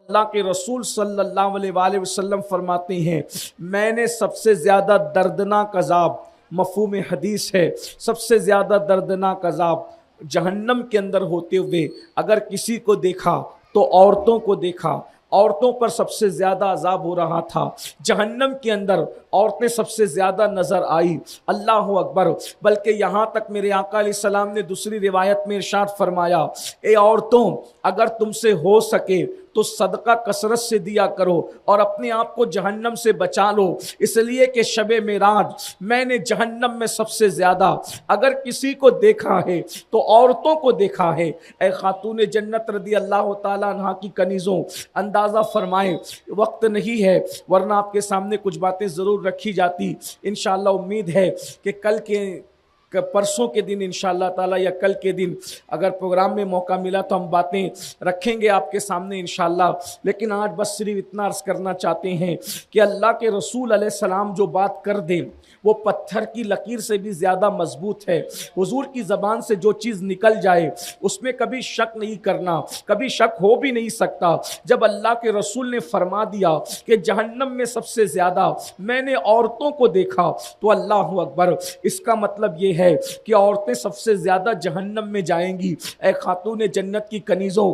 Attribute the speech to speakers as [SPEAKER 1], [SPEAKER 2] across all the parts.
[SPEAKER 1] اللہ کے رسول صلی اللہ علیہ وسلم فرماتے ہیں میں نے سب سے زیادہ دردناک عذاب، مفہوم حدیث ہے، سب سے زیادہ دردناک عذاب جہنم کے اندر ہوتے ہوئے اگر کسی کو دیکھا تو عورتوں کو دیکھا، عورتوں پر سب سے زیادہ عذاب ہو رہا تھا، جہنم کے اندر عورتیں سب سے زیادہ نظر آئی، اللہ اکبر۔ بلکہ یہاں تک میرے آقا علیہ السلام نے دوسری روایت میں ارشاد فرمایا، اے عورتوں اگر تم سے ہو سکے تو صدقہ کثرت سے دیا کرو اور اپنے آپ کو جہنم سے بچا لو، اس لیے کہ شب معراج میں نے جہنم میں سب سے زیادہ اگر کسی کو دیکھا ہے تو عورتوں کو دیکھا ہے۔ اے خاتون جنت رضی اللہ تعالیٰ عنہ کی کنیزوں، اندازہ فرمائیں، وقت نہیں ہے ورنہ آپ کے سامنے کچھ باتیں ضرور رکھی جاتی، انشاءاللہ امید ہے کہ کل کے پرسوں کے دن انشاءاللہ تعالی یا کل کے دن اگر پروگرام میں موقع ملا تو ہم باتیں رکھیں گے آپ کے سامنے انشاءاللہ، لیکن آج بس صرف اتنا عرض کرنا چاہتے ہیں کہ اللہ کے رسول علیہ السلام جو بات کر دیں وہ پتھر کی لکیر سے بھی زیادہ مضبوط ہے۔ حضور کی زبان سے جو چیز نکل جائے اس میں کبھی شک نہیں کرنا، کبھی شک ہو بھی نہیں سکتا۔ جب اللہ کے رسول نے فرما دیا کہ جہنم میں سب سے زیادہ میں نے عورتوں کو دیکھا تو اللہ اکبر، اس کا مطلب یہ ہے کہ عورتیں سب سے زیادہ جہنم میں جائیں گی۔ اے خاتون جنت کی کنیزوں،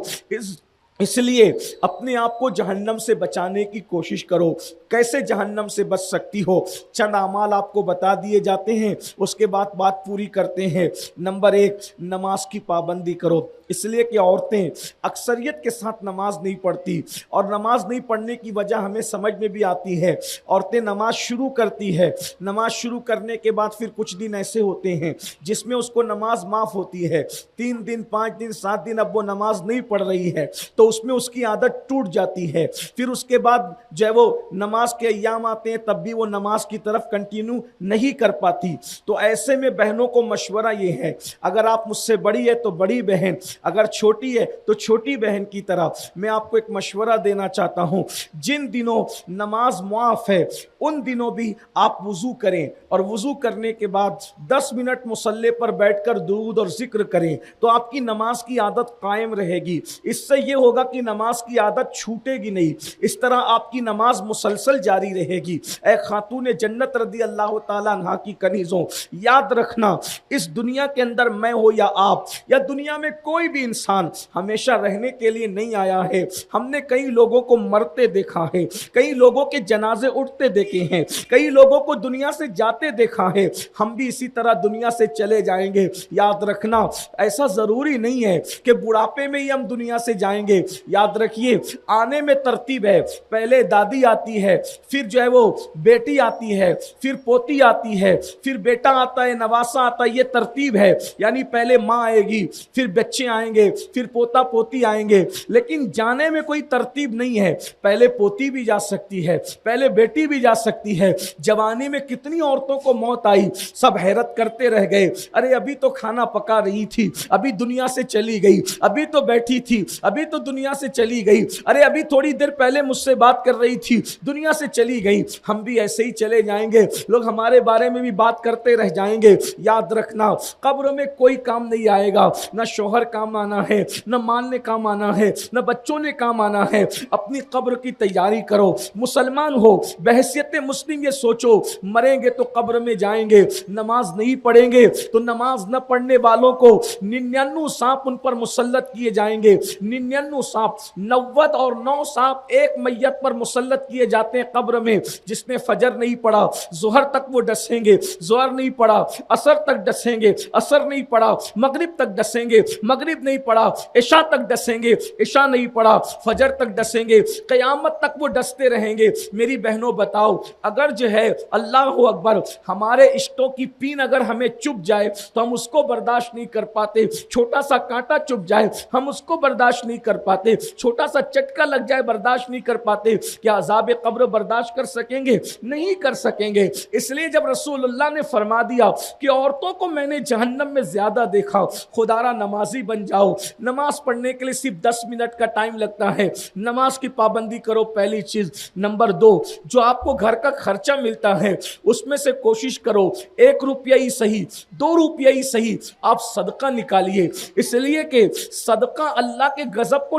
[SPEAKER 1] اس لیے اپنے آپ کو جہنم سے بچانے کی کوشش کرو۔ کیسے جہنم سے بچ سکتی ہو؟ چند اعمال آپ کو بتا دیے جاتے ہیں، اس کے بعد بات پوری کرتے ہیں۔ نمبر 1، نماز کی پابندی کرو، اس لیے کہ عورتیں اکثریت کے ساتھ نماز نہیں پڑھتی، اور نماز نہیں پڑھنے کی وجہ ہمیں سمجھ میں بھی آتی ہے۔ عورتیں نماز شروع کرتی ہے، نماز شروع کرنے کے بعد پھر کچھ دن ایسے ہوتے ہیں جس میں اس کو نماز معاف ہوتی ہے، 3 دن 5 دن 7 دن اب وہ نماز نہیں پڑھ رہی ہے تو اس میں اس کی عادت ٹوٹ جاتی ہے، پھر اس کے بعد جو ہے وہ نماز کے ایام آتے ہیں تب بھی وہ نماز کی طرف کنٹینیو نہیں کر پاتی۔ تو ایسے میں بہنوں کو مشورہ یہ ہے، اگر آپ مجھ سے بڑی ہے تو بڑی بہن، اگر چھوٹی ہے تو چھوٹی بہن کی طرح میں آپ کو ایک مشورہ دینا چاہتا ہوں، جن دنوں نماز معاف ہے ان دنوں بھی آپ وضو کریں، اور وضو کرنے کے بعد 10 منٹ مصلی پر بیٹھ کر درود اور ذکر کریں تو آپ کی نماز کی عادت قائم رہے گی۔ اس سے یہ ہوگا کہ نماز کی عادت چھوٹے گی نہیں، اس طرح آپ کی نماز مسلسل جاری رہے گی۔ اے خاتون جنت رضی اللہ تعالیٰ عنہ کی کنیزوں، یاد رکھنا اس دنیا کے اندر میں ہو یا آپ یا دنیا میں کوئی بھی انسان ہمیشہ رہنے کے لیے نہیں آیا ہے۔ ہم نے کئی لوگوں کو مرتے دیکھا ہے، کئی لوگوں کے جنازے اٹھتے دیکھے ہیں، کئی لوگوں کو دنیا سے جاتے دیکھا ہے، ہم بھی اسی طرح دنیا سے چلے جائیں گے۔ یاد رکھنا ایسا ضروری نہیں ہے کہ بڑھاپے میں ہی ہم دنیا سے جائیں گے، یاد رکھیے آنے میں ترتیب ہے، پہلے دادی آتی ہے، پھر جو ہے وہ بیٹی آتی ہے، پھر پوتی آتی ہے، پھر بیٹا آتا ہے، نواسا آتا ہے، یہ ترتیب ہے، یعنی پہلے ماں آئے گی، پھر بچے آئیں گے، پھر پوتا پوتی آئیں گے، لیکن جانے میں کوئی ترتیب نہیں ہے، پہلے پوتی بھی جا سکتی ہے، پہلے بیٹی بھی جا سکتی ہے۔ جوانی میں کتنی عورتوں کو موت آئی، سب حیرت کرتے رہ گئے، ارے ابھی تو کھانا پکا رہی تھی، ابھی دنیا سے چلی گئی، ابھی تو بیٹھی تھی، ابھی تو دنیا سے چلی گئی، ارے ابھی تھوڑی دیر پہلے مجھ سے بات کر رہی تھی، دنیا سے چلی گئی۔ ہم بھی ایسے ہی چلے جائیں گے، لوگ ہمارے بارے میں بھی بات کرتے رہ جائیں گے۔ یاد رکھنا قبر میں کوئی کام نہیں آئے گا، نہ شوہر کام آنا ہے، نہ مال نے کام آنا ہے، نہ بچوں نے کام آنا ہے۔ اپنی قبر کی تیاری کرو، مسلمان ہو بحیثیت مسلم یہ سوچو مریں گے تو قبر میں جائیں گے، نماز نہیں پڑھیں گے تو نماز نہ پڑھنے والوں کو 99 سانپ ان پر مسلط کیے جائیں گے، 99 سانپ، 90 اور 9 سانپ ایک میت پر مسلط کیے جاتے ہیں قبر میں۔ جس نے فجر نہیں پڑھا ظہر تک وہ ڈسیں گے، ظہر نہیں پڑھا عصر تک ڈسیں گے، عصر نہیں پڑھا مغرب تک ڈسیں گے، مغرب نہیں پڑھا عشاء تک ڈسیں گے، عشاء نہیں پڑھا فجر تک ڈسیں گے، قیامت تک وہ ڈستے رہیں گے۔ میری بہنوں بتاؤ، اگر جو ہے اللہ اکبر ہمارے عشقوں کی پین اگر ہمیں چپ جائے تو ہم اس کو برداشت نہیں کر پاتے، چھوٹا سا کانٹا چپ جائے ہم اس کو برداشت نہیں کر پاتے، چھوٹا سا چٹکا لگ جائے برداشت نہیں کر پاتے، کیا عذاب قبر برداشت کر سکیں گے؟ نہیں کر سکیں گے۔ اس لیے جب رسول اللہ نے فرما دیا کہ عورتوں کو میں نے جہنم میں زیادہ دیکھا، خدارا نمازی بن جاؤ۔ نماز پڑھنے کے لیے صرف 10 منٹ کا ٹائم لگتا ہے، نماز کی پابندی کرو، پہلی چیز۔ نمبر 2، جو آپ کو گھر کا خرچہ ملتا ہے اس میں سے کوشش کرو 1 روپیہ ہی صحیح، 2 روپیہ ہی صحیح آپ صدقہ نکالیے، اس لیے کہ صدقہ اللہ کے غضب کو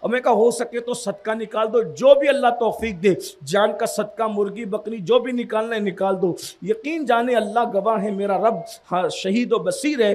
[SPEAKER 1] اور میں کہا ہو سکے تو صدقہ نکال دو، جو بھی اللہ توفیق دے، جان کا صدقہ، مرغی بکری جو بھی نکالنا ہے نکال دو۔ یقین جانے اللہ گواہ ہے، میرا رب شہید و بصیر ہے،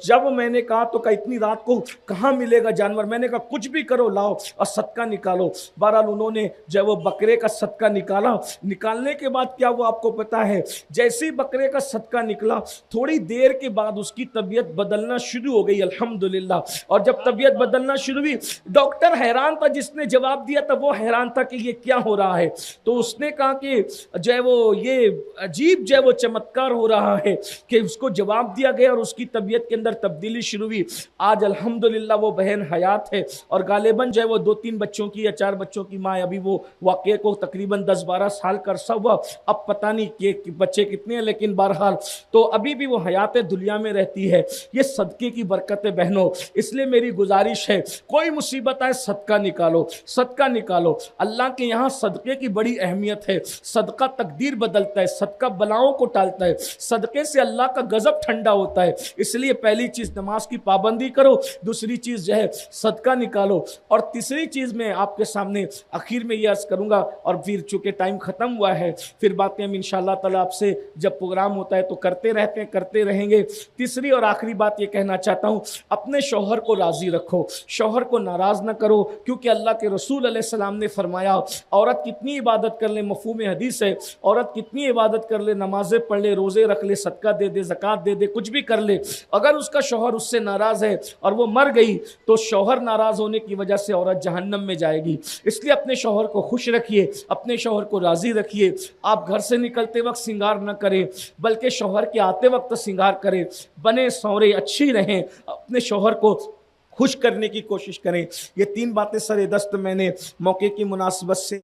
[SPEAKER 1] جب میں نے کہا تو کہ اتنی رات کو کہاں ملے گا جانور، میں نے کہا کچھ بھی کرو لاؤ اور صدقہ نکالو۔ بہرحال انہوں نے جو وہ بکرے کا صدقہ نکالا، نکالنے کے بعد کیا ہوا آپ کو پتا ہے، جیسے ہی بکرے کا صدقہ نکلا تھوڑی دیر کے بعد اس کی طبیعت بدلنا شروع ہو گئی الحمدللہ۔ اور جب طبیعت بدلنا شروع ہوئی، ڈاکٹر حیران تھا، جس نے جواب دیا تھا وہ حیران تھا کہ یہ کیا ہو رہا ہے، تو اس نے کہا کہ جو ہے وہ یہ عجیب جو ہے وہ چمتکار ہو رہا ہے کہ اس کو جواب دیا گیا اور اس کی طبیعت کے اندر تبدیلی شروع ہوئی۔ آج الحمدللہ وہ بہن حیات ہے اور غالباً جو ہے وہ 2-3 بچوں کی یا 4 بچوں کی ماں ہے۔ ابھی وہ واقعے کو تقریباً 10-12 سال کا عرصہ ہوا، اب پتہ نہیں کہ بچے کتنے ہیں، لیکن بہرحال تو ابھی بھی وہ حیات دنیا میں رہتی ہے۔ یہ صدقے کی برکت ہے بہنوں، اس لیے میری گزارش ہے کوئی مصیبت آئے صدقہ نکالو، صدقہ نکالو۔ اللہ کے یہاں صدقے کی بڑی اہمیت ہے، صدقہ تقدیر بدلتا ہے، صدقہ بلاؤں کو ٹالتا ہے، صدقے سے اللہ کا غضب ٹھنڈا ہوتا ہے۔ اس لیے پہلی چیز نماز کی پابندی کرو، دوسری چیز جو ہے صدقہ نکالو، اور تیسری چیز میں آپ کے سامنے آخر میں یہ عرض کروں گا، اور پھر چونکہ ٹائم ختم ہوا ہے پھر باتیں ہم انشاءاللہ تعالیٰ آپ سے جب پروگرام ہوتا ہے تو کرتے رہتے ہیں، کرتے رہیں گے۔ تیسری اور آخری بات یہ کہنا چاہتا ہوں، اپنے شوہر کو راضی رکھو، شوہر کو ناراض نہ کرو، کیونکہ اللہ کے رسول علیہ السلام نے فرمایا عورت کتنی عبادت کر لے، مفہوم حدیث ہے، عورت کتنی عبادت کر لے، نمازیں پڑھ لے، روزے رکھ لے، صدقہ دے دے، زکوٰۃ دے دے، کچھ بھی کر لے، اگر اس کا شوہر اس سے ناراض ہے اور وہ مر گئی تو شوہر ناراض ہونے کی وجہ سے عورت جہنم میں جائے گی۔ اس لیے اپنے شوہر کو خوش رکھیے، اپنے شوہر کو راضی رکھیے۔ آپ گھر سے نکلتے وقت سنگار نہ کریں بلکہ شوہر کے آتے وقت سنگار کریں، بنے سورے اچھی رہیں، اپنے شوہر کو خوش کرنے کی کوشش کریں۔ یہ 3 باتیں سر دست میں نے موقع کی مناسبت سے